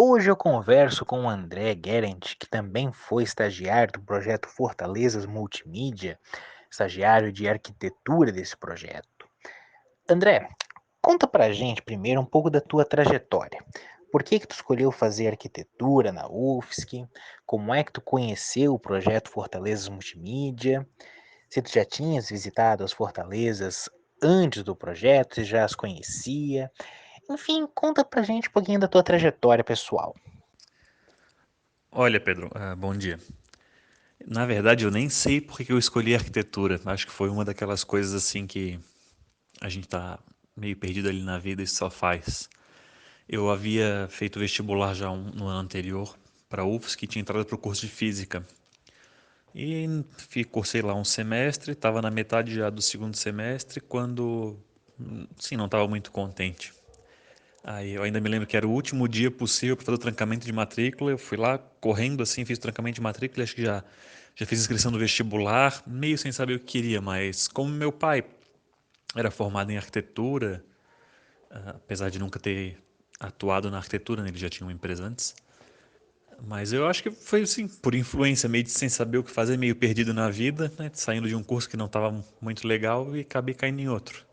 Hoje eu converso com o André Guerent, que também foi estagiário do projeto Fortalezas Multimídia, estagiário de arquitetura desse projeto. André, conta pra gente primeiro um pouco da tua trajetória. Por que tu escolheu fazer arquitetura na UFSC? Como é que tu conheceu o projeto Fortalezas Multimídia? Se tu já tinhas visitado as fortalezas antes do projeto, se já as conhecia? Enfim, conta pra gente um pouquinho da tua trajetória pessoal. Olha, Pedro, bom dia. Na verdade, eu nem sei por que eu escolhi arquitetura. Acho que foi uma daquelas coisas assim que a gente tá meio perdido ali na vida e só faz. Eu havia feito vestibular já no ano anterior para a UFSC, que tinha entrado para o curso de física. E cursei lá um semestre, estava na metade já do segundo semestre, quando, sim, não estava muito contente. Aí eu ainda me lembro que era o último dia possível para fazer o trancamento de matrícula. Eu fui lá correndo assim, fiz o trancamento de matrícula, acho que já fiz inscrição no vestibular, meio sem saber o que queria, mas como meu pai era formado em arquitetura, apesar de nunca ter atuado na arquitetura, né, ele já tinha uma empresa antes. Mas eu acho que foi assim, por influência, meio de sem saber o que fazer, meio perdido na vida, né, saindo de um curso que não estava muito legal e acabei caindo em outro.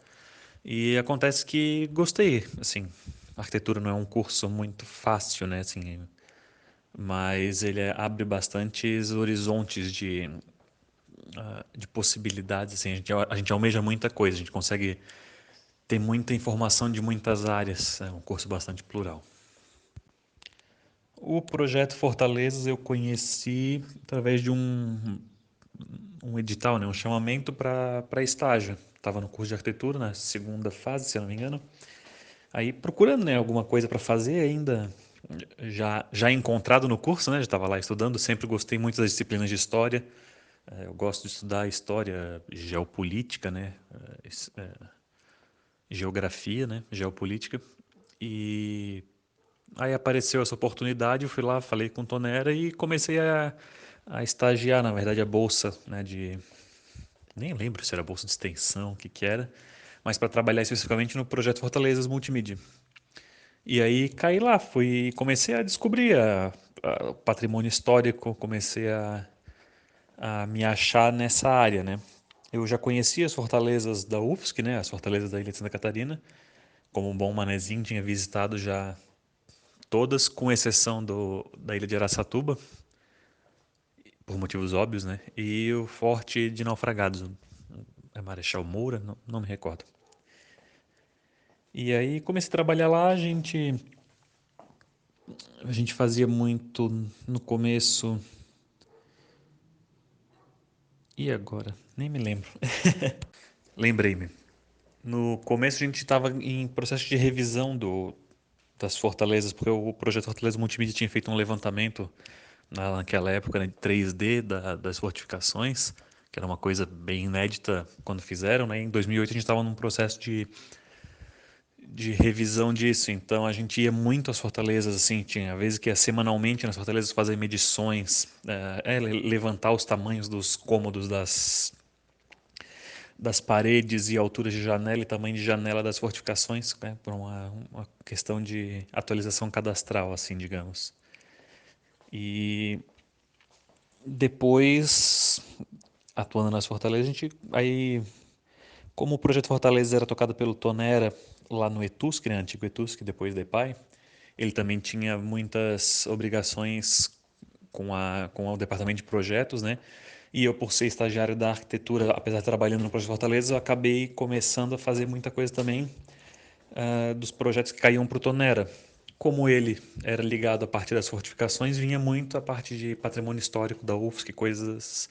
E acontece que gostei, assim, arquitetura não é um curso muito fácil, né, assim, mas ele abre bastantes horizontes de possibilidades, assim, a gente almeja muita coisa, a gente consegue ter muita informação de muitas áreas, é um curso bastante plural. O projeto Fortalezas eu conheci através de um edital, né, um chamamento para estágio. Estava no curso de arquitetura, na segunda fase, se eu não me engano. Aí procurando, né, alguma coisa para fazer ainda já encontrado no curso, né, já estava lá estudando, sempre gostei muito das disciplinas de história. Eu gosto de estudar história, geopolítica, né, geografia, né, geopolítica. E aí apareceu essa oportunidade, eu fui lá, falei com o Tonera e comecei a estagiar, na verdade, a bolsa, né, nem lembro se era bolsa de extensão, o que que era, mas para trabalhar especificamente no projeto Fortalezas Multimídia. E aí caí lá, comecei a descobrir o patrimônio histórico, comecei a me achar nessa área, né? Eu já conhecia as fortalezas da UFSC, né? As fortalezas da Ilha de Santa Catarina, como um bom manezinho, tinha visitado já todas, com exceção da Ilha de Araçatuba, por motivos óbvios, né? E o Forte de Naufragados, é Marechal Moura, não me recordo. E aí comecei a trabalhar lá, a gente fazia muito no começo. E agora? Nem me lembro. Lembrei-me. No começo a gente estava em processo de revisão das fortalezas, porque o projeto Fortaleza Multimídia tinha feito um levantamento naquela época, né, de 3D das fortificações, que era uma coisa bem inédita quando fizeram, né? Em 2008 a gente estava num processo de revisão disso, então a gente ia muito às fortalezas, assim, tinha vezes que ia semanalmente nas fortalezas fazer medições, levantar os tamanhos dos cômodos das paredes e alturas de janela e tamanho de janela das fortificações, né, por uma questão de atualização cadastral, assim, digamos. E depois, atuando nas fortalezas, a gente aí, como o projeto Fortaleza era tocado pelo Tonera lá no ETUSC, né, antigo ETUSC, depois da EPAI, ele também tinha muitas obrigações com o departamento de projetos, né? E eu, por ser estagiário da arquitetura, apesar de trabalhando no Projeto Fortaleza, eu acabei começando a fazer muita coisa também dos projetos que caíam para o Tonera. Como ele era ligado à parte das fortificações, vinha muito a parte de patrimônio histórico da UFSC, coisas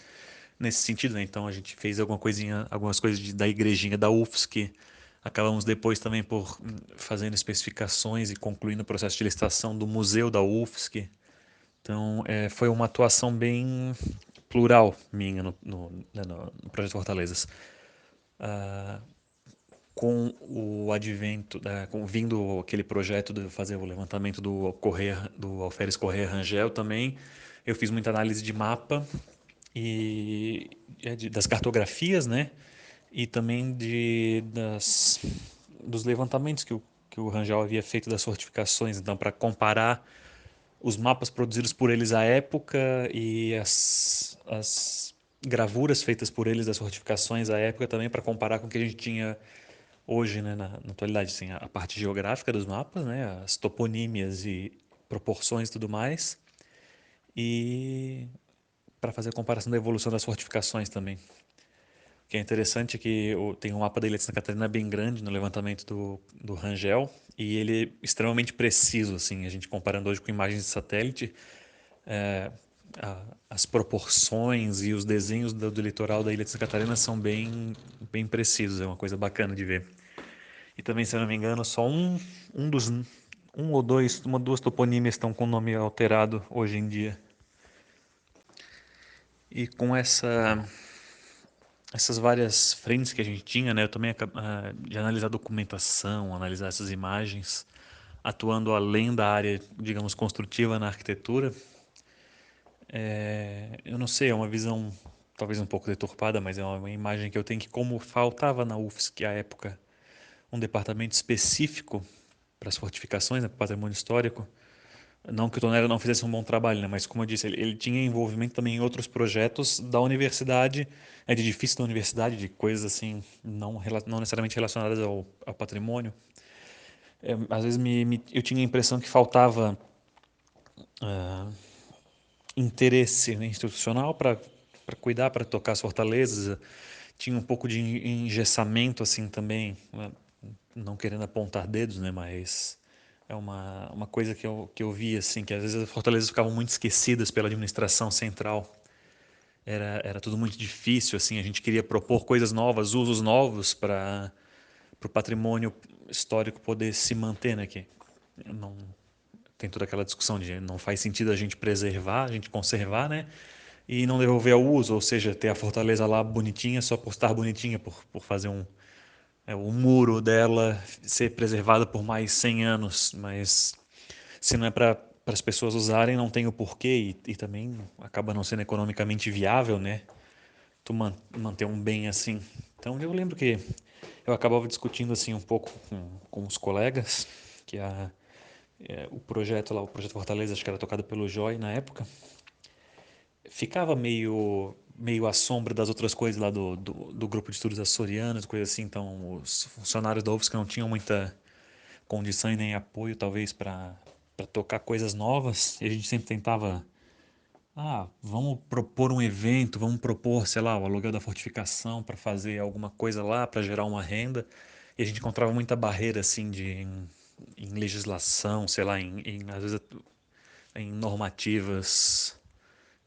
nesse sentido, né? Então a gente fez algumas coisas da igrejinha da UFSC. Acabamos depois também por fazendo especificações e concluindo o processo de licitação do museu da UFSC. Então foi uma atuação bem plural minha no projeto Fortalezas. Com o advento, com vindo aquele projeto de fazer o levantamento do Alferes Correia Rangel também, eu fiz muita análise de mapa e das cartografias, né? E também dos levantamentos que o Rangel havia feito das fortificações, então para comparar. os mapas produzidos por eles à época e as gravuras feitas por eles das fortificações à época também para comparar com o que a gente tinha hoje, né, na atualidade, assim, a parte geográfica dos mapas, né, as toponímias e proporções e tudo mais, e para fazer a comparação da evolução das fortificações também. O que é interessante é que tem um mapa da Ilha de Santa Catarina bem grande no levantamento do Rangel, e ele é extremamente preciso, assim, a gente comparando hoje com imagens de satélite, é, as proporções e os desenhos do litoral da Ilha de Santa Catarina são bem precisos, é uma coisa bacana de ver. E também, se eu não me engano, só um dos um ou dois, uma duas toponímias estão com o nome alterado hoje em dia. E com essas várias frentes que a gente tinha, né, eu também de analisar a documentação, analisar essas imagens, atuando além da área, digamos, construtiva na arquitetura. Eu não sei, é uma visão talvez um pouco deturpada, mas é uma imagem que eu tenho que como faltava na UFSC à época um departamento específico para as fortificações, né, para o patrimônio histórico. Não que o Tonelli não fizesse um bom trabalho, né? Mas como eu disse, ele tinha envolvimento também em outros projetos da universidade, de edifícios da universidade, de coisas assim, não necessariamente relacionadas ao patrimônio. Às vezes eu tinha a impressão que faltava interesse, né, institucional para cuidar, para tocar as fortalezas. Tinha um pouco de engessamento assim também, né? Não querendo apontar dedos, né? Mas é uma coisa que eu vi assim, que às vezes as fortalezas ficavam muito esquecidas pela administração central. Era tudo muito difícil, assim, a gente queria propor coisas novas, usos novos para o patrimônio histórico poder se manter, né? Que não, tem toda aquela discussão de não faz sentido a gente preservar, a gente conservar, né? E não devolver ao uso, ou seja, ter a fortaleza lá bonitinha só por estar bonitinha, por fazer o muro dela ser preservado por mais 100 anos, mas se não é para as pessoas usarem, não tem o porquê e também acaba não sendo economicamente viável, né? Tu manter um bem assim. Então eu lembro que eu acabava discutindo assim um pouco com os colegas que o projeto lá, o projeto Fortaleza, acho que era tocado pelo Joy na época, ficava meio à sombra das outras coisas lá do grupo de estudos açorianos, coisa assim. Então os funcionários da UFSC não tinham muita condição e nem apoio talvez para tocar coisas novas, e a gente sempre tentava vamos propor um evento, vamos propor, sei lá, o aluguel da fortificação para fazer alguma coisa lá, para gerar uma renda. E a gente encontrava muita barreira, assim, em legislação, sei lá, às vezes em normativas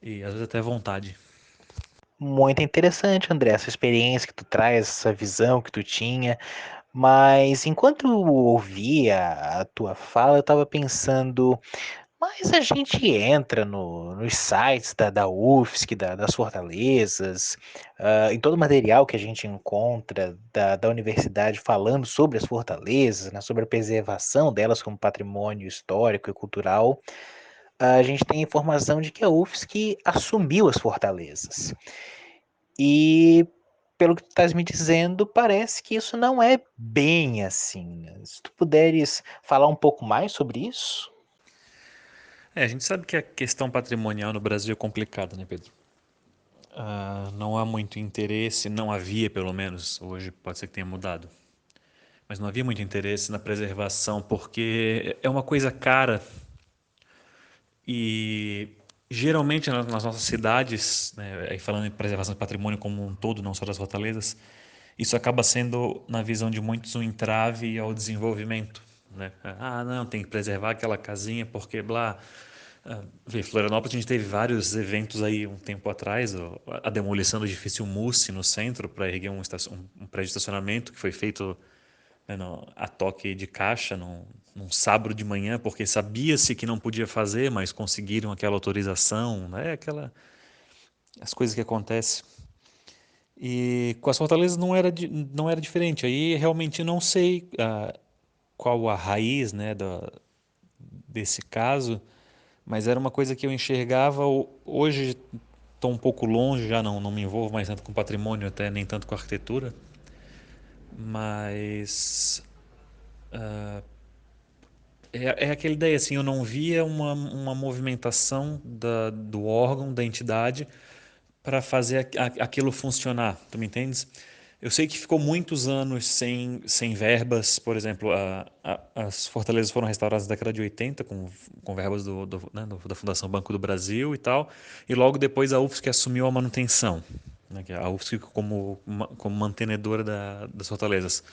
e às vezes até vontade. Muito interessante, André, essa experiência que tu traz, essa visão que tu tinha. Mas enquanto eu ouvia a tua fala, eu estava pensando, mas a gente entra nos sites da UFSC, das fortalezas, em todo o material que a gente encontra da universidade falando sobre as fortalezas, né, sobre a preservação delas como patrimônio histórico e cultural, a gente tem informação de que a UFSC assumiu as fortalezas. E pelo que tu estás me dizendo, parece que isso não é bem assim, né? Se tu puderes falar um pouco mais sobre isso? A gente sabe que a questão patrimonial no Brasil é complicada, né, Pedro? Não há muito interesse, não havia pelo menos, hoje pode ser que tenha mudado, mas não havia muito interesse na preservação porque é uma coisa cara. E geralmente nas nossas cidades, né, aí falando em preservação do patrimônio como um todo, não só das fortalezas, isso acaba sendo, na visão de muitos, um entrave ao desenvolvimento. Né? Não, tem que preservar aquela casinha porque blá. Vê, Florianópolis a gente teve vários eventos aí um tempo atrás, a demolição do edifício Mussi no centro para erguer um prédio de estacionamento que foi feito, né, a toque de caixa num sábado de manhã, porque sabia-se que não podia fazer, mas conseguiram aquela autorização, né? As coisas que acontecem. E com as fortalezas não era diferente. Aí realmente não sei qual a raiz, né, desse caso, mas era uma coisa que eu enxergava. Hoje estou um pouco longe, já não me envolvo mais tanto com patrimônio, até nem tanto com arquitetura, mas é aquela ideia, assim, eu não via uma movimentação do órgão, da entidade, para fazer aquilo funcionar, tu me entendes? Eu sei que ficou muitos anos sem verbas, por exemplo, as fortalezas foram restauradas na década de 80 com verbas da Fundação Banco do Brasil e tal, e logo depois a UFSC assumiu a manutenção, né, que é a UFSC como mantenedora das fortalezas.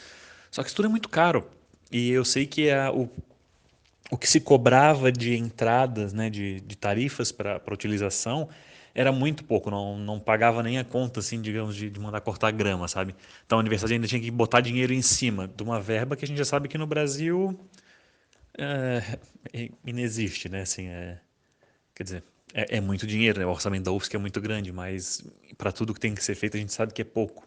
Só que isso tudo é muito caro, e eu sei que o que se cobrava de entradas, né, de tarifas para utilização era muito pouco, não pagava nem a conta, assim, digamos, de mandar cortar grama, sabe? Então a universidade ainda tinha que botar dinheiro em cima de uma verba que a gente já sabe que no Brasil inexiste, né? Assim, quer dizer, é muito dinheiro, né? O orçamento da UFSC é muito grande, mas para tudo que tem que ser feito a gente sabe que é pouco.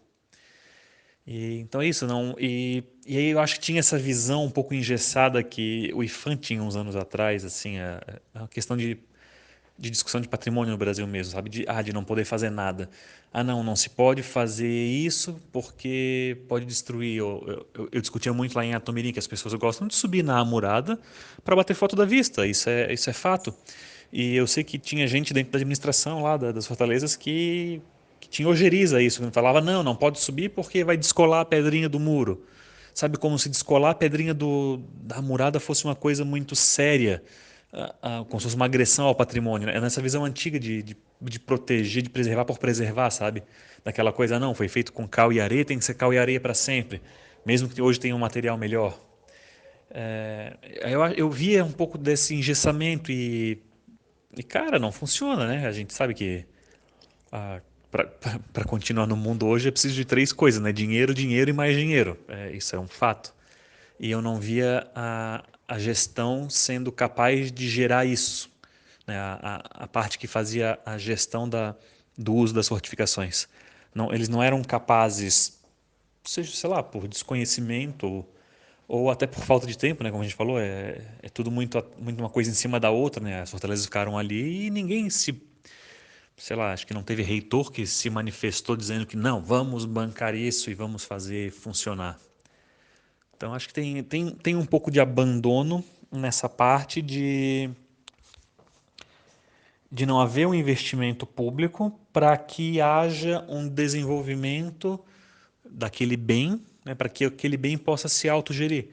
Então é isso, não. E aí eu acho que tinha essa visão um pouco engessada que o IFAM tinha uns anos atrás, assim, a questão de discussão de patrimônio no Brasil mesmo, sabe? De não poder fazer nada. Ah, não se pode fazer isso porque pode destruir. Eu discutia muito lá em Atomirim que as pessoas gostam de subir na amurada para bater foto da vista, isso é fato. E eu sei que tinha gente dentro da administração lá das fortalezas que tinha ojeriza isso, que falava, não pode subir porque vai descolar a pedrinha do muro. Sabe, como se descolar a pedrinha da murada fosse uma coisa muito séria, como se fosse uma agressão ao patrimônio, né? É nessa visão antiga de proteger, de preservar por preservar, sabe? Daquela coisa, não, foi feito com cal e areia, tem que ser cal e areia para sempre, mesmo que hoje tenha um material melhor. Eu via um pouco desse engessamento cara, não funciona, né? A gente sabe que para continuar no mundo hoje é preciso de três coisas, né? Dinheiro, dinheiro e mais dinheiro. Isso é um fato. E eu não via a gestão sendo capaz de gerar isso, né? A parte que fazia a gestão do uso das fortificações. Não, eles não eram capazes, seja, sei lá, por desconhecimento ou até por falta de tempo, né? Como a gente falou, é tudo muito uma coisa em cima da outra, né? As fortalezas ficaram ali e ninguém sei lá, acho que não teve reitor que se manifestou dizendo que não, vamos bancar isso e vamos fazer funcionar. Então acho que tem um pouco de abandono nessa parte de não haver um investimento público para que haja um desenvolvimento daquele bem, né, para que aquele bem possa se autogerir.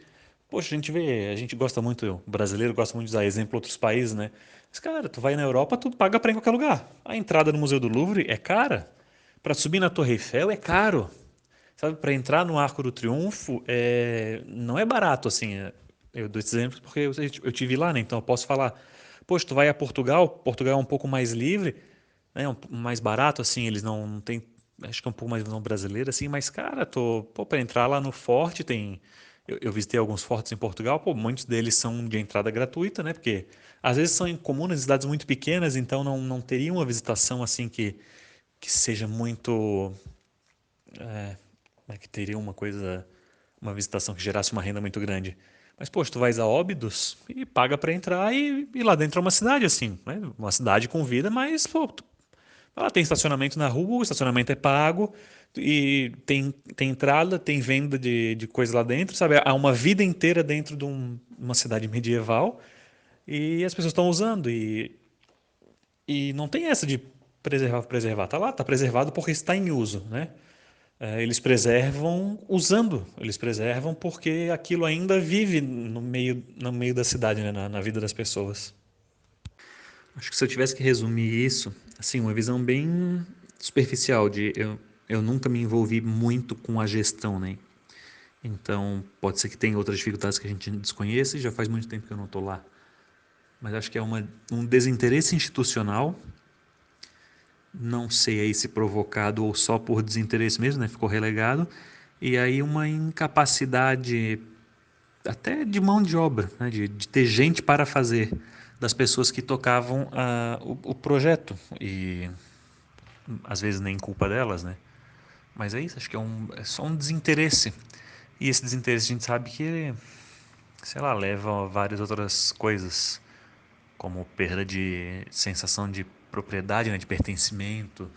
Poxa, a gente gosta muito, o brasileiro gosta muito de usar exemplo outros países, né? Mas, cara, tu vai na Europa, tu paga para ir em qualquer lugar. A entrada no Museu do Louvre é cara. Para subir na Torre Eiffel é caro. Sabe, para entrar no Arco do Triunfo não é barato, assim. Eu dou esse exemplo porque eu tive lá, né? Então eu posso falar, poxa, tu vai a Portugal é um pouco mais livre, né? Mais barato, assim, eles não têm, acho que é um pouco mais não brasileiro, assim, mas, cara, pô, para entrar lá no forte eu visitei alguns fortes em Portugal, pô, muitos deles são de entrada gratuita, né? Porque às vezes são em comunas, cidades muito pequenas, então não teria uma visitação, assim, que seja muito né, que teria uma visitação que gerasse uma renda muito grande. Mas, poxa, tu vais a Óbidos e paga para entrar e lá dentro é uma cidade, assim, né? Uma cidade com vida, mas, pô, ela tem estacionamento na rua, o estacionamento é pago e tem entrada, tem venda de coisa lá dentro, sabe? Há uma vida inteira dentro de uma cidade medieval e as pessoas estão usando e não tem essa de preservar. Tá lá, tá preservado porque está em uso, né? Eles preservam usando, eles preservam porque aquilo ainda vive no meio da cidade, né? Na vida das pessoas. Acho que se eu tivesse que resumir isso, assim, uma visão bem superficial eu nunca me envolvi muito com a gestão, né? Então, pode ser que tenha outras dificuldades que a gente desconheça e já faz muito tempo que eu não estou lá. Mas acho que é um desinteresse institucional, não sei aí se provocado ou só por desinteresse mesmo, né? Ficou relegado. E aí uma incapacidade até de mão de obra, né? De ter gente para fazer das pessoas que tocavam o projeto. E às vezes nem culpa delas, né? Mas é isso, acho que é só um desinteresse. E esse desinteresse a gente sabe que, sei lá, leva a várias outras coisas, como perda de sensação de propriedade, né? De pertencimento,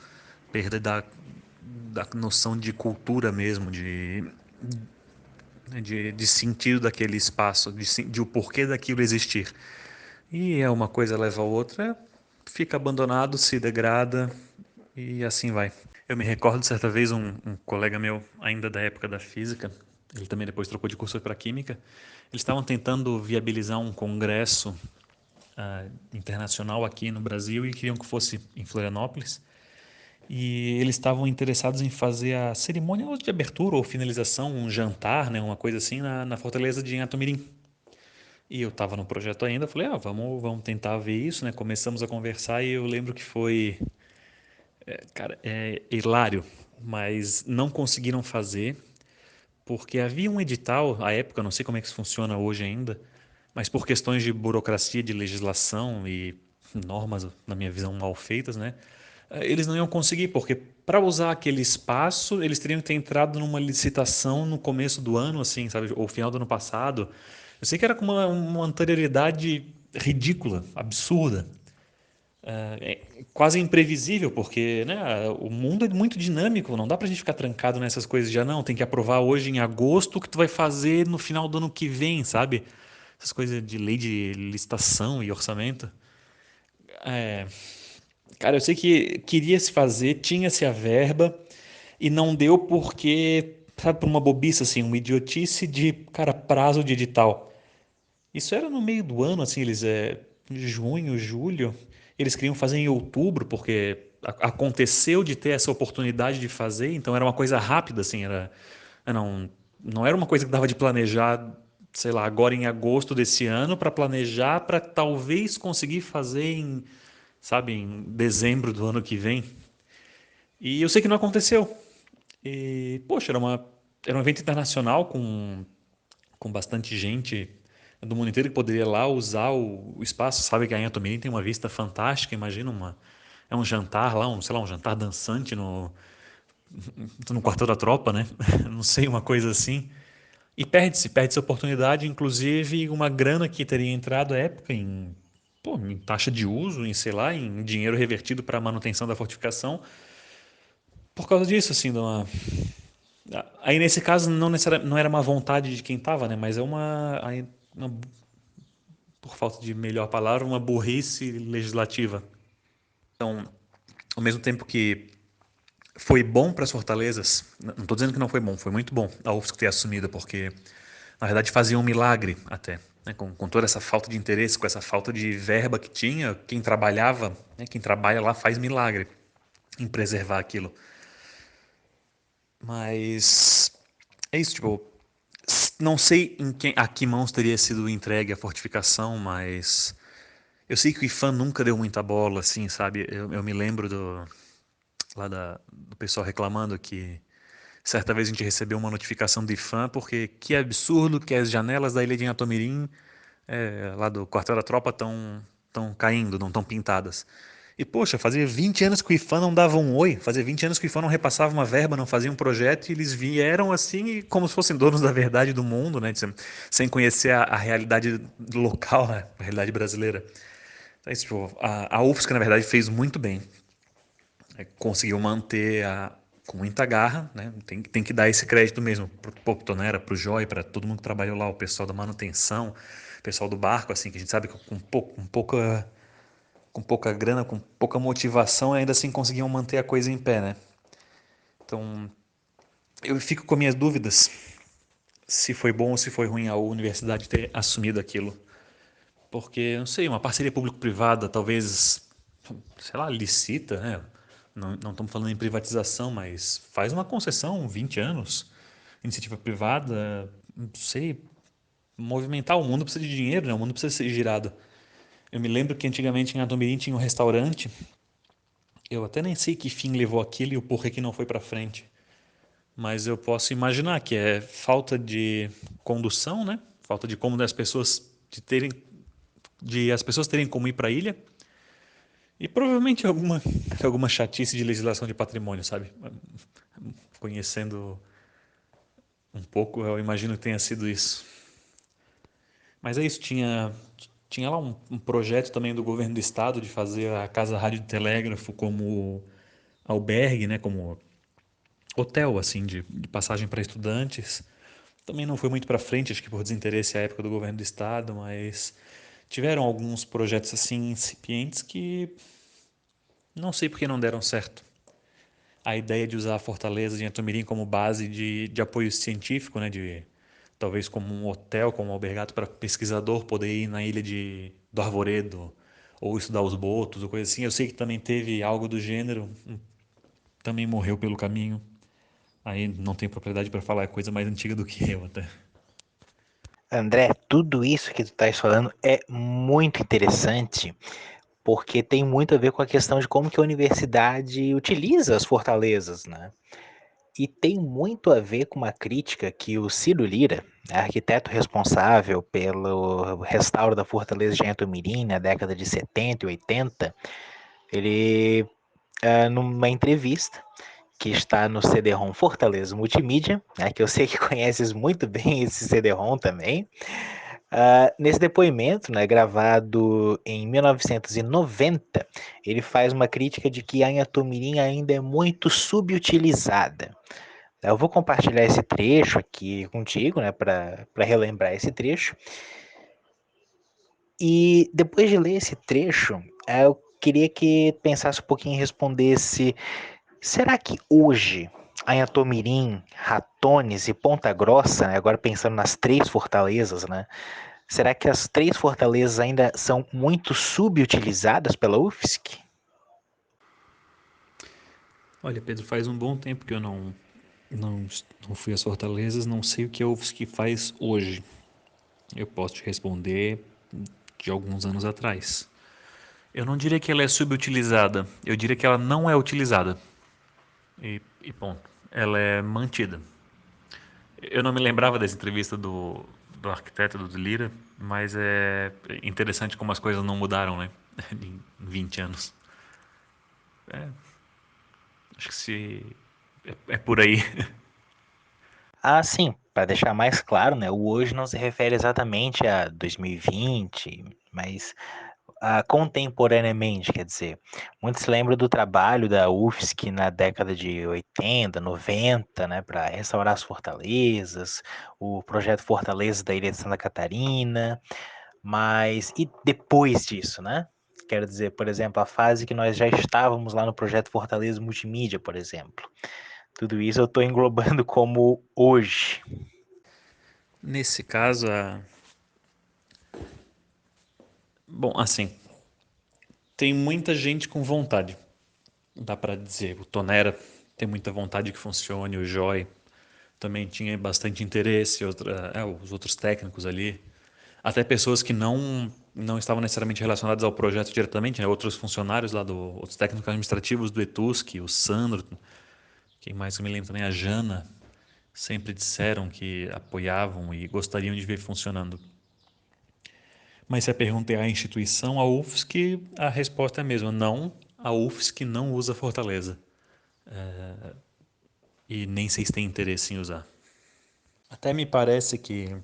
perda da noção de cultura mesmo, né, de sentido daquele espaço, de o porquê daquilo existir. E é uma coisa leva a outra, fica abandonado, se degrada e assim vai. Eu me recordo certa vez um colega meu, ainda da época da física, ele também depois trocou de curso para química, eles estavam tentando viabilizar um congresso internacional aqui no Brasil e queriam que fosse em Florianópolis. E eles estavam interessados em fazer a cerimônia de abertura ou finalização, um jantar, né, uma coisa assim, na fortaleza de Inhatomirim. E eu estava no projeto ainda, falei, vamos tentar ver isso, né? Começamos a conversar e eu lembro que foi, cara, hilário, mas não conseguiram fazer porque havia um edital, à época, não sei como é que isso funciona hoje ainda, mas por questões de burocracia, de legislação e normas, na minha visão, mal feitas, né? Eles não iam conseguir, porque para usar aquele espaço, eles teriam que ter entrado numa licitação no começo do ano, assim, sabe? Ou final do ano passado. Eu sei que era com uma anterioridade ridícula, absurda. Quase imprevisível, porque né, o mundo é muito dinâmico, não dá pra gente ficar trancado nessas coisas de, não, tem que aprovar hoje em agosto o que tu vai fazer no final do ano que vem, sabe? Essas coisas de lei de licitação e orçamento. Cara, eu sei que queria se fazer, tinha-se a verba e não deu porque, sabe, por uma bobice, assim, uma idiotice de, cara, prazo de edital. Isso era no meio do ano, assim, junho, julho, eles queriam fazer em outubro, porque aconteceu de ter essa oportunidade de fazer, então era uma coisa rápida, assim, não era uma coisa que dava de planejar, sei lá, agora em agosto desse ano, para planejar, para talvez conseguir fazer em, sabe, em dezembro do ano que vem. E eu sei que não aconteceu. E, poxa, era um evento internacional com bastante gente do mundo inteiro que poderia lá usar o espaço. Sabe que a Anhatomirim tem uma vista fantástica. Imagina é um jantar lá, sei lá, um jantar dançante no quartel da tropa, né? Não sei, uma coisa assim. E perde-se a oportunidade, inclusive uma grana que teria entrado à época em taxa de uso, em sei lá, em dinheiro revertido para a manutenção da fortificação, por causa disso, assim, de uma. Aí nesse caso não necessariamente não era uma vontade de quem estava, né? Mas é uma, por falta de melhor palavra, uma burrice legislativa. Então, ao mesmo tempo que foi bom para as fortalezas, não estou dizendo que não foi bom, foi muito bom a UFSC ter assumido, porque na verdade fazia um milagre até. Né? Com toda essa falta de interesse, com essa falta de verba que tinha, quem trabalhava, né? Quem trabalha lá faz milagre em preservar aquilo. Mas é isso, tipo, não sei a que mãos teria sido entregue a fortificação, mas eu sei que o IFAM nunca deu muita bola, assim, sabe? Eu me lembro do pessoal reclamando que certa vez a gente recebeu uma notificação do IFAM porque que absurdo que as janelas da ilha de Inhatomirim, lá do quartel da tropa, estão caindo, não estão pintadas. E, poxa, fazia 20 anos que o IFAM não dava um oi, fazia 20 anos que o IFAM não repassava uma verba, não fazia um projeto, e eles vieram assim, como se fossem donos da verdade do mundo, né? Sem conhecer a realidade local, né? A realidade brasileira. Então, é isso, tipo, a UFSC, na verdade, fez muito bem. Conseguiu manter com muita garra, né? Tem que dar esse crédito mesmo pro Poctonera, pro Joy, para todo mundo que trabalhou lá, o pessoal da manutenção, o pessoal do barco, assim, que a gente sabe que com pouca grana, com pouca motivação, ainda assim conseguiam manter a coisa em pé, né? Então, eu fico com minhas dúvidas se foi bom ou se foi ruim a universidade ter assumido aquilo. Porque, não sei, uma parceria público-privada, talvez, sei lá, licita, né? Não estamos falando em privatização, mas faz uma concessão, 20 anos, iniciativa privada, não sei, movimentar o mundo precisa de dinheiro, né? O mundo precisa ser girado. Eu me lembro que antigamente em Adomirim tinha um restaurante, eu até nem sei que fim levou aquilo e o porquê que não foi para frente. Mas eu posso imaginar que é falta de condução, né? Falta de como as pessoas de as pessoas terem como ir para a ilha e provavelmente alguma chatice de legislação de patrimônio, sabe? Conhecendo um pouco, eu imagino que tenha sido isso. Mas é isso, tinha lá um projeto também do governo do estado de fazer a Casa Rádio e Telégrafo como albergue, né, como hotel assim de passagem para estudantes. Também não foi muito para frente, acho que por desinteresse à época do governo do estado, mas tiveram alguns projetos assim incipientes que não sei por que não deram certo. A ideia de usar a Fortaleza de Itomirim como base de apoio científico, né, de talvez como um hotel, como um albergado para pesquisador poder ir na ilha do Arvoredo ou estudar os botos ou coisa assim. Eu sei que também teve algo do gênero, também morreu pelo caminho. Aí não tenho propriedade para falar, é coisa mais antiga do que eu até. André, tudo isso que tu estás falando é muito interessante, porque tem muito a ver com a questão de como que a universidade utiliza as fortalezas, né? E tem muito a ver com uma crítica que o Ciro Lira, arquiteto responsável pelo restauro da Fortaleza de Itomirim na década de 70 e 80, ele, numa entrevista que está no CD-ROM Fortaleza Multimídia, né, que eu sei que conheces muito bem esse CD-ROM também. Nesse depoimento, né, gravado em 1990, ele faz uma crítica de que a Anhatomirim ainda é muito subutilizada. Eu vou compartilhar esse trecho aqui contigo, né, para relembrar esse trecho. E depois de ler esse trecho, eu queria que pensasse um pouquinho e respondesse: será que hoje Anhatomirim, Ratones e Ponta Grossa, né, agora pensando nas três fortalezas, né, será que as três fortalezas ainda são muito subutilizadas pela UFSC? Olha, Pedro, faz um bom tempo que eu não, não fui às Fortalezas, não sei o que a UFSC faz hoje. Eu posso te responder de alguns anos atrás. Eu não diria que ela é subutilizada, eu diria que ela não é utilizada. E ponto. Ela é mantida. Eu não me lembrava dessa entrevista do arquiteto do Lira, mas é interessante como as coisas não mudaram, né? Em 20 anos. É, acho que se. É por aí. Ah, sim, para deixar mais claro, né, o hoje não se refere exatamente a 2020, mas contemporaneamente, quer dizer, muitos se lembram do trabalho da UFSC na década de 80, 90, né, para restaurar as fortalezas, o projeto Fortaleza da Ilha de Santa Catarina, mas e depois disso, né? Quero dizer, por exemplo, a fase que nós já estávamos lá no projeto Fortaleza Multimídia, por exemplo. Tudo isso eu estou englobando como hoje. Nesse caso, bom, assim, tem muita gente com vontade, dá para dizer. O Tonera tem muita vontade que funcione, o Joy também tinha bastante interesse, os outros técnicos ali, até pessoas que não estavam necessariamente relacionadas ao projeto diretamente, né? Outros funcionários lá outros técnicos administrativos do ETUSC, o Sandro, quem mais que me lembra também, a Jana, sempre disseram que apoiavam e gostariam de ver funcionando. Mas se a pergunta é a instituição, a UFSC, a resposta é a mesma. Não, a UFSC não usa Fortaleza. E nem sei se tem interesse em usar. Até me parece que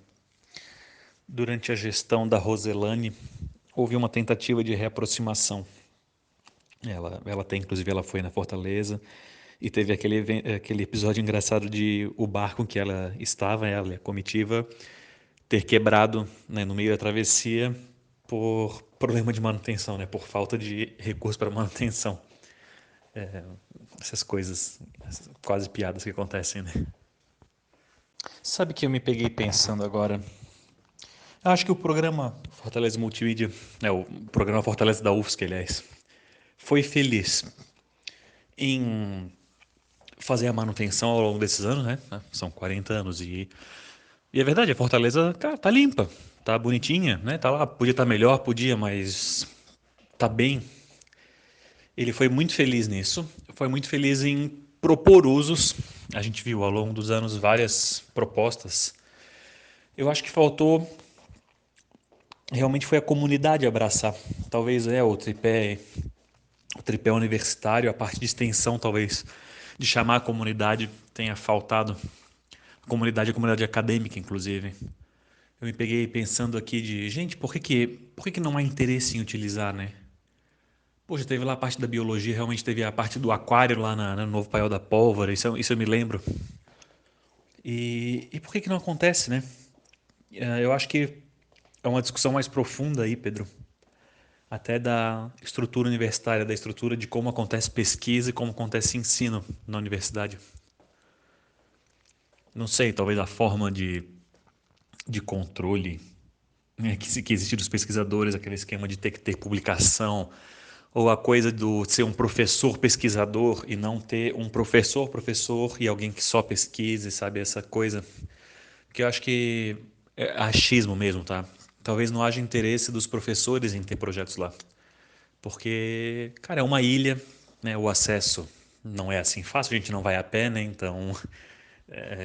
durante a gestão da Roselane houve uma tentativa de reaproximação. Inclusive, ela foi na Fortaleza e teve aquele episódio engraçado de o barco que ela estava, ela e a comitiva, ter quebrado, né, no meio da travessia por problema de manutenção, né, por falta de recurso para manutenção. Essas coisas, essas quase piadas que acontecem, né? Sabe que eu me peguei pensando agora? Eu acho que o programa Fortaleza Multimídia, o programa Fortaleza da UFSC, aliás, foi feliz em fazer a manutenção ao longo desses anos, né? São 40 anos e é verdade, a Fortaleza tá limpa, tá bonitinha, né? Tá lá, podia estar melhor, podia, mas tá bem. Ele foi muito feliz nisso, foi muito feliz em propor usos. A gente viu ao longo dos anos várias propostas. Eu acho que faltou realmente foi a comunidade abraçar. Talvez o tripé universitário, a parte de extensão, talvez, de chamar a comunidade tenha faltado. A comunidade acadêmica, inclusive. Eu me peguei pensando aqui de, gente, por que que não há interesse em utilizar, né? Poxa, teve lá a parte da biologia, realmente teve a parte do aquário lá no Novo Paiol da Pólvora, isso eu me lembro. E por que que não acontece, né? Eu acho que é uma discussão mais profunda aí, Pedro, até da estrutura universitária, da estrutura de como acontece pesquisa e como acontece ensino na universidade. Não sei, talvez a forma de controle, né, que existe dos pesquisadores, aquele esquema de ter que ter publicação, ou a coisa do ser um professor pesquisador e não ter um professor e alguém que só pesquise, sabe? Essa coisa. Que eu acho que é achismo mesmo, tá? Talvez não haja interesse dos professores em ter projetos lá. Porque, cara, é uma ilha, né? O acesso não é assim fácil, a gente não vai a pé, né? Então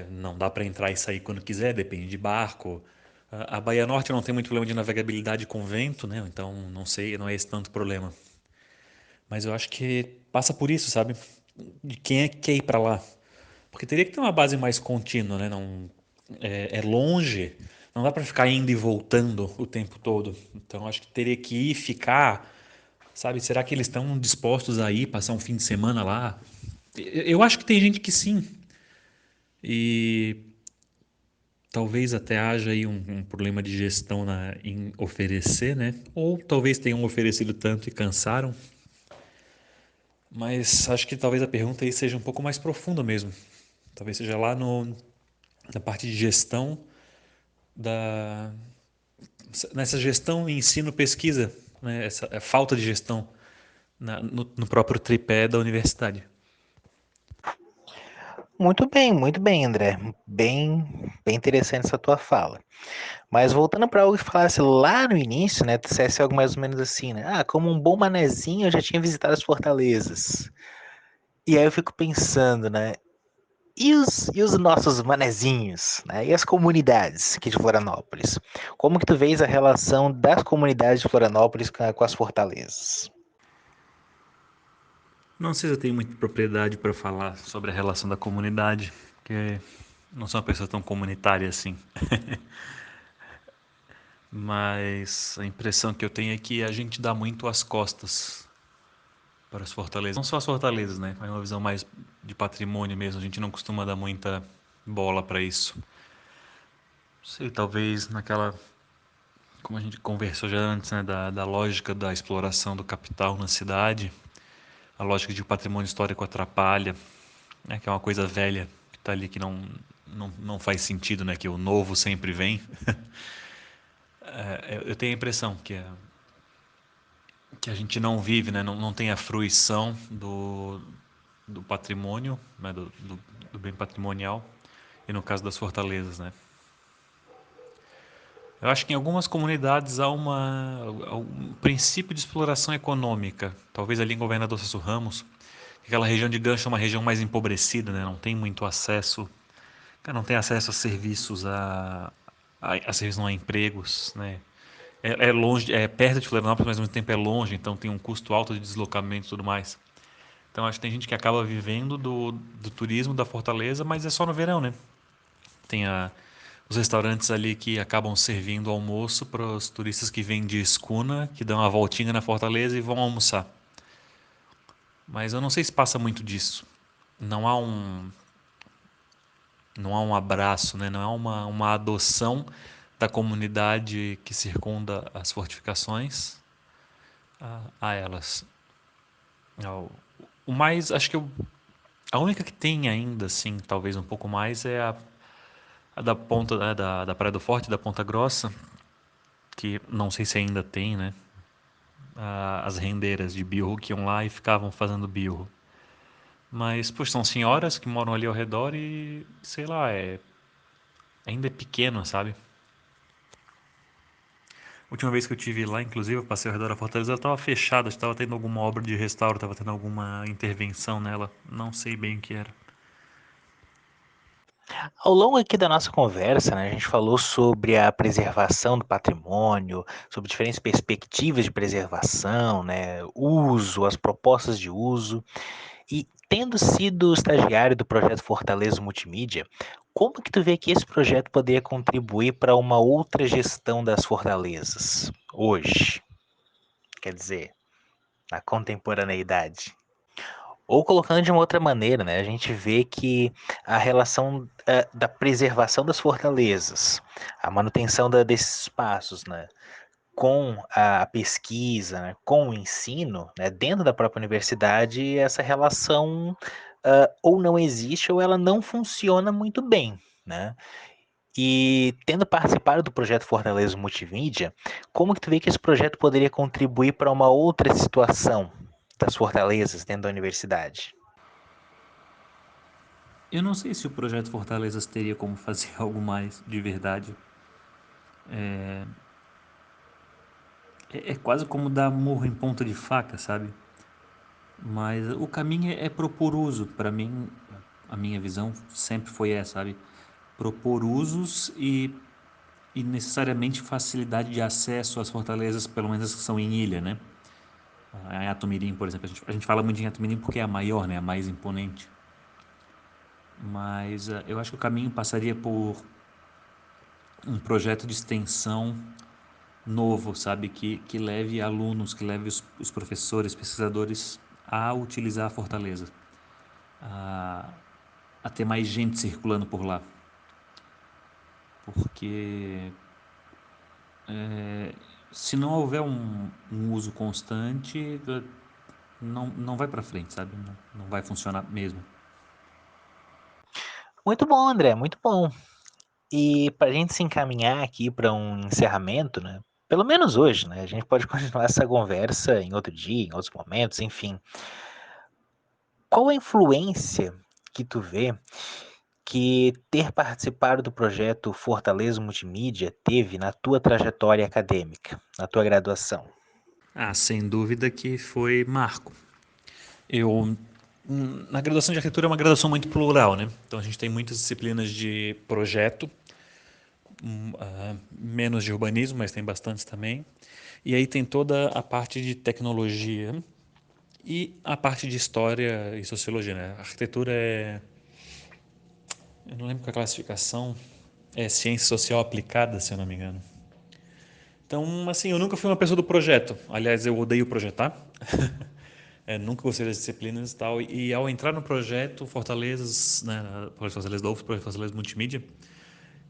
não dá para entrar e sair quando quiser, depende de barco. A Baía Norte não tem muito problema de navegabilidade com vento, né? Então não sei, não é esse tanto problema. Mas eu acho que passa por isso, sabe? De quem é que quer ir para lá. Porque teria que ter uma base mais contínua, né? Não, é longe, não dá para ficar indo e voltando o tempo todo. Então acho que teria que ir ficar, sabe? Será que eles estão dispostos a ir passar um fim de semana lá? Eu acho que tem gente que sim. E talvez até haja aí um problema de gestão em oferecer, né? Ou talvez tenham oferecido tanto e cansaram. Mas acho que talvez a pergunta aí seja um pouco mais profunda mesmo. Talvez seja lá no, na parte de gestão da nessa gestão, ensino, pesquisa, né? Essa falta de gestão no próprio tripé da universidade. Muito bem, André. Bem interessante essa tua fala. Mas voltando para algo que falasse lá no início, né? Tu dissesse algo mais ou menos assim, né? Ah, como um bom manezinho, eu já tinha visitado as fortalezas. E aí eu fico pensando, né? E os nossos manezinhos, né? E as comunidades aqui de Florianópolis? Como que tu vês a relação das comunidades de Florianópolis com as fortalezas? Não sei se eu tenho muita propriedade para falar sobre a relação da comunidade, porque não sou uma pessoa tão comunitária assim. Mas a impressão que eu tenho é que a gente dá muito as costas para as fortalezas. Não só as fortalezas, né? É uma visão mais de patrimônio mesmo. A gente não costuma dar muita bola para isso. Não sei, talvez naquela, como a gente conversou já antes, né? Da lógica da exploração do capital na cidade, a lógica de que o patrimônio histórico atrapalha, né? Que é uma coisa velha que está ali que não faz sentido, né? Que o novo sempre vem. Eu tenho a impressão que a gente não vive, né? Não tem a fruição do patrimônio, né? Do bem patrimonial, e no caso das fortalezas, né? Eu acho que em algumas comunidades há um princípio de exploração econômica. Talvez ali em Governador Celso Ramos, aquela região de Gancho é uma região mais empobrecida, né? Não tem muito acesso, cara, não tem acesso a serviços, a serviços, não a empregos, né? É longe, é perto de Florianópolis, mas ao mesmo tempo é longe, então tem um custo alto de deslocamento e tudo mais. Então acho que tem gente que acaba vivendo do turismo da Fortaleza, mas é só no verão, né? Tem os restaurantes ali que acabam servindo almoço para os turistas que vêm de escuna, que dão uma voltinha na Fortaleza e vão almoçar. Mas eu não sei se passa muito disso. Não há um, não há um abraço, né? Não há uma adoção da comunidade que circunda as fortificações a elas. O mais, acho que a única que tem ainda, assim, talvez um pouco mais, é a da ponta, né, da Praia do Forte, da Ponta Grossa, que não sei se ainda tem, né? As rendeiras de birro que iam lá e ficavam fazendo birro. Mas, pois, são senhoras que moram ali ao redor e, sei lá, ainda é pequeno, sabe? A última vez que eu tive lá, inclusive, eu passei ao redor da Fortaleza, ela estava fechada, estava tendo alguma obra de restauro, estava tendo alguma intervenção nela. Não sei bem o que era. Ao longo aqui da nossa conversa, né, a gente falou sobre a preservação do patrimônio, sobre diferentes perspectivas de preservação, né, uso, as propostas de uso. E tendo sido estagiário do projeto Fortaleza Multimídia, como que tu vê que esse projeto poderia contribuir para uma outra gestão das fortalezas hoje? Quer dizer, na contemporaneidade. Ou colocando de uma outra maneira, né, a gente vê que a relação da preservação das fortalezas, a manutenção desses espaços, né, com a pesquisa, né, com o ensino, né, dentro da própria universidade, essa relação ou não existe ou ela não funciona muito bem, né? E tendo participado do projeto Fortaleza Multimídia, como que tu vê que esse projeto poderia contribuir para uma outra situação das fortalezas dentro da universidade? Eu não sei se o projeto Fortalezas teria como fazer algo mais de verdade. É quase como dar murro em ponta de faca, sabe? Mas o caminho é propor uso. Para mim, a minha visão sempre foi essa, sabe? Propor usos e necessariamente facilidade de acesso às fortalezas, pelo menos as que são em ilha, né? A Atomirim, por exemplo, a gente fala muito em Atomirim porque é a maior, né? A mais imponente. Mas eu acho que o caminho passaria por um projeto de extensão novo, sabe? Que leve alunos, que leve os professores, pesquisadores a utilizar a fortaleza, a, a ter mais gente circulando por lá. Porque se não houver um uso constante, não vai para frente, sabe? Não vai funcionar mesmo. Muito bom, André, muito bom. E para a gente se encaminhar aqui para um encerramento, né? Pelo menos hoje, né? A gente pode continuar essa conversa em outro dia, em outros momentos, enfim. Qual a influência que tu vê que ter participado do projeto Fortaleza Multimídia teve na tua trajetória acadêmica, na tua graduação? Ah, sem dúvida que foi marco. Eu na graduação de arquitetura é uma graduação muito plural, né? Então a gente tem muitas disciplinas de projeto, menos de urbanismo, mas tem bastantes também. E aí tem toda a parte de tecnologia e a parte de história e sociologia, né? A arquitetura eu não lembro qual é a classificação, é ciência social aplicada, se eu não me engano. Então, assim, eu nunca fui uma pessoa do projeto. Aliás, eu odeio projetar. Nunca gostei das disciplinas e tal. E ao entrar no projeto Fortalezas, né, projeto Fortaleza da UFS, projeto Fortaleza Multimídia,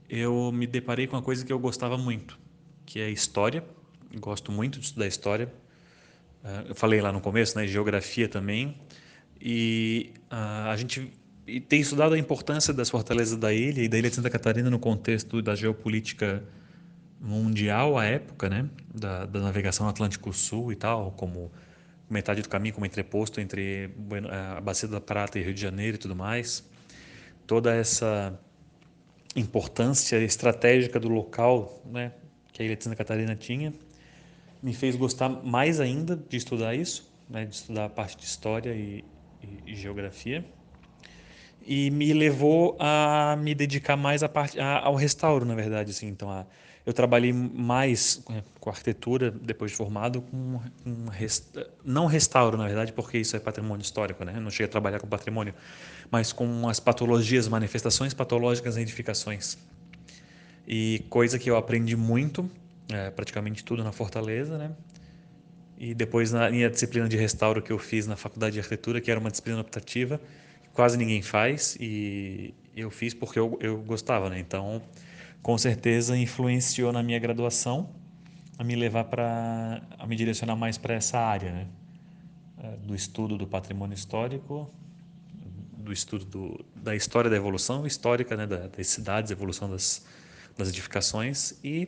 eu me deparei com uma coisa que eu gostava muito, que é história. Gosto muito de estudar história. Eu falei lá no começo, né, geografia também. E a gente tem estudado a importância das fortalezas da ilha e da ilha de Santa Catarina no contexto da geopolítica mundial à época, né, da navegação Atlântico Sul e tal, como metade do caminho como entreposto entre a Bacia da Prata e Rio de Janeiro e tudo mais. Toda essa importância estratégica do local, né, que a ilha de Santa Catarina tinha, me fez gostar mais ainda de estudar isso, né, de estudar a parte de história e geografia. E me levou a me dedicar mais ao restauro, na verdade, assim. Então, eu trabalhei mais com arquitetura depois de formado, não restauro, na verdade, porque isso é patrimônio histórico, né? Eu não cheguei a trabalhar com patrimônio, mas com as patologias, manifestações patológicas em edificações. E coisa que eu aprendi muito, praticamente tudo na Fortaleza, né? E depois na minha disciplina de restauro que eu fiz na faculdade de arquitetura, que era uma disciplina optativa, quase ninguém faz, e eu fiz porque eu gostava, né? Então, com certeza influenciou na minha graduação a me levar a me direcionar mais para essa área, né? Do estudo do patrimônio histórico, do estudo da história da evolução histórica, né? Das cidades, evolução das edificações e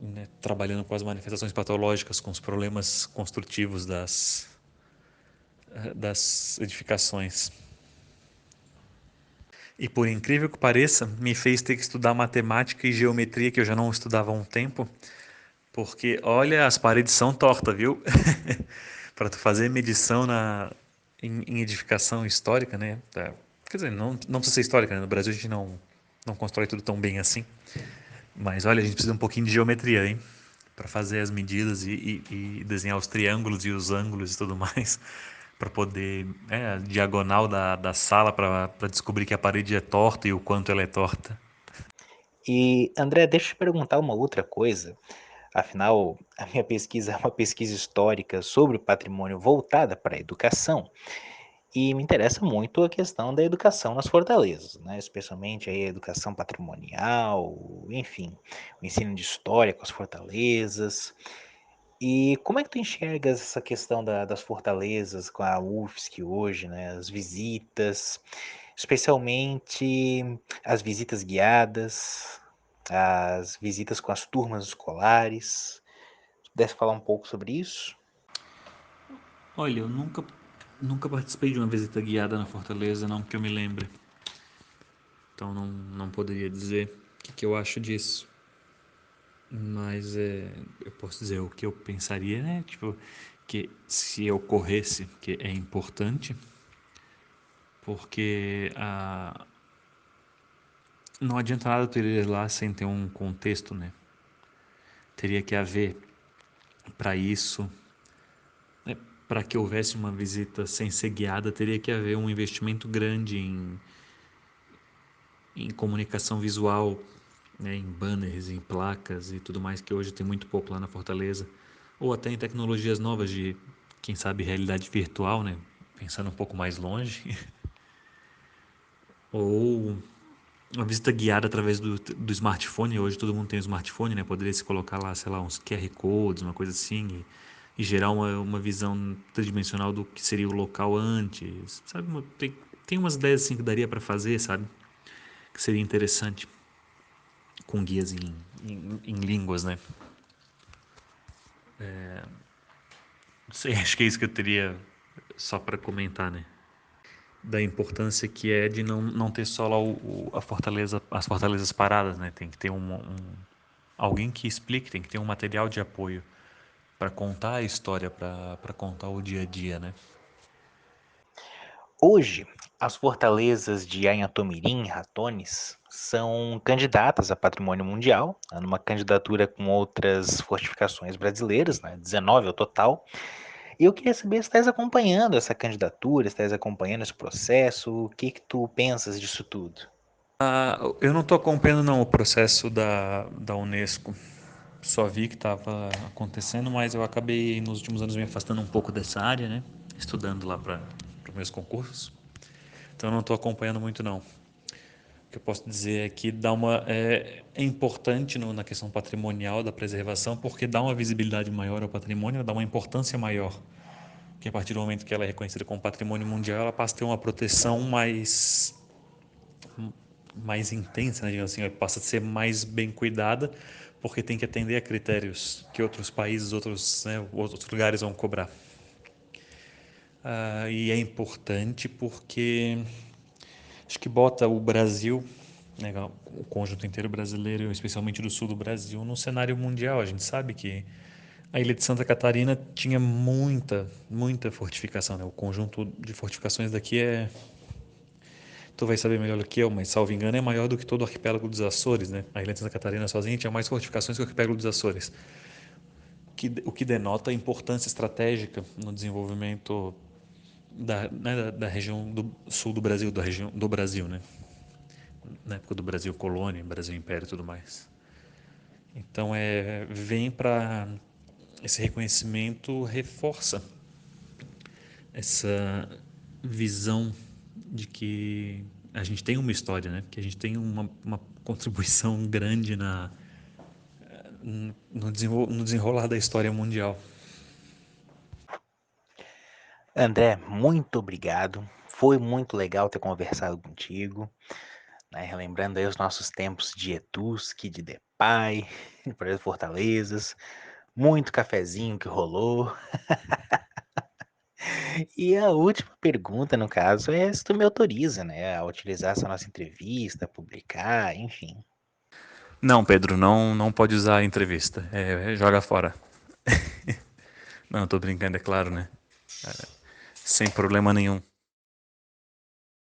né, trabalhando com as manifestações patológicas, com os problemas construtivos das edificações. E por incrível que pareça, me fez ter que estudar matemática e geometria que eu já não estudava há um tempo, porque olha, as paredes são tortas, viu? Para tu fazer medição em edificação histórica, né? Quer dizer, não precisa ser histórica, né? No Brasil a gente não constrói tudo tão bem assim. Mas olha, a gente precisa um pouquinho de geometria, hein? Para fazer as medidas e desenhar os triângulos e os ângulos e tudo mais, para poder, a diagonal da sala para descobrir que a parede é torta e o quanto ela é torta. E, André, deixa eu te perguntar uma outra coisa. Afinal, a minha pesquisa é uma pesquisa histórica sobre o patrimônio voltada para a educação. E me interessa muito a questão da educação nas fortalezas, né? Especialmente aí a educação patrimonial, enfim, o ensino de história com as fortalezas. E como é que tu enxergas essa questão das fortalezas com a UFSC hoje, né? As visitas, especialmente as visitas guiadas, as visitas com as turmas escolares. Se pudesse falar um pouco sobre isso? Olha, eu nunca participei de uma visita guiada na Fortaleza, não que eu me lembre. Então não poderia dizer que eu acho disso. Mas eu posso dizer o que eu pensaria, né? Tipo, que se ocorresse, que é importante, porque não adianta nada tu ir lá sem ter um contexto, né? Teria que haver para isso, né? Para que houvesse uma visita sem ser guiada, teria que haver um investimento grande em comunicação visual, né? Em banners, em placas e tudo mais, que hoje tem muito pouco lá na Fortaleza. Ou até em tecnologias novas de, quem sabe, realidade virtual, né? Pensando um pouco mais longe. Ou uma visita guiada através do smartphone. Hoje todo mundo tem um smartphone, né? Poderia se colocar lá, sei lá, uns QR codes, uma coisa assim, e gerar uma visão tridimensional do que seria o local antes, sabe? Tem umas ideias assim que daria para fazer, sabe? Que seria interessante, com guias em línguas, né? Não sei, acho que é isso que eu teria só para comentar, né? Da importância que é de não ter só lá a fortaleza, as fortalezas paradas, né? Tem que ter alguém que explique, tem que ter um material de apoio para contar a história, para contar o dia a dia, né? Hoje, as fortalezas de Anhatomirim e Ratones são candidatas a patrimônio mundial, né, numa candidatura com outras fortificações brasileiras, né, 19 ao total. E eu queria saber se estás acompanhando essa candidatura, se estás acompanhando esse processo, o que que tu pensas disso tudo? Eu não estou acompanhando não o processo da Unesco. Só vi que estava acontecendo, mas eu acabei nos últimos anos me afastando um pouco dessa área, né? Estudando lá para os meus concursos. Então eu não estou acompanhando muito não. O que eu posso dizer é que é importante na questão patrimonial da preservação, porque dá uma visibilidade maior ao patrimônio, dá uma importância maior. Que a partir do momento que ela é reconhecida como patrimônio mundial, ela passa a ter uma proteção mais intensa, né, digamos assim, passa a ser mais bem cuidada, porque tem que atender a critérios que outros países, outros lugares vão cobrar. E é importante porque acho que bota o Brasil, né, o conjunto inteiro brasileiro, especialmente do sul do Brasil, no cenário mundial. A gente sabe que a ilha de Santa Catarina tinha muita fortificação. Né? O conjunto de fortificações daqui tu vai saber melhor do que eu, mas salvo engano é maior do que todo o arquipélago dos Açores. Né? A ilha de Santa Catarina sozinha tinha mais fortificações que o arquipélago dos Açores. O que denota a importância estratégica no desenvolvimento da região do sul do Brasil, da região do Brasil, né? Na época do Brasil colônia, Brasil império e tudo mais. Então vem para esse reconhecimento reforça essa visão de que a gente tem uma história, né? Que a gente tem uma contribuição grande no desenrolar da história mundial. André, muito obrigado. Foi muito legal ter conversado contigo, né? Relembrando aí os nossos tempos de Etusc, de Depai, Projeto Fortalezas, muito cafezinho que rolou. E a última pergunta, no caso, é se tu me autoriza, né, a utilizar essa nossa entrevista, publicar, enfim. Não, Pedro, não pode usar a entrevista. Joga fora. Não, tô brincando, é claro, né? Sem problema nenhum.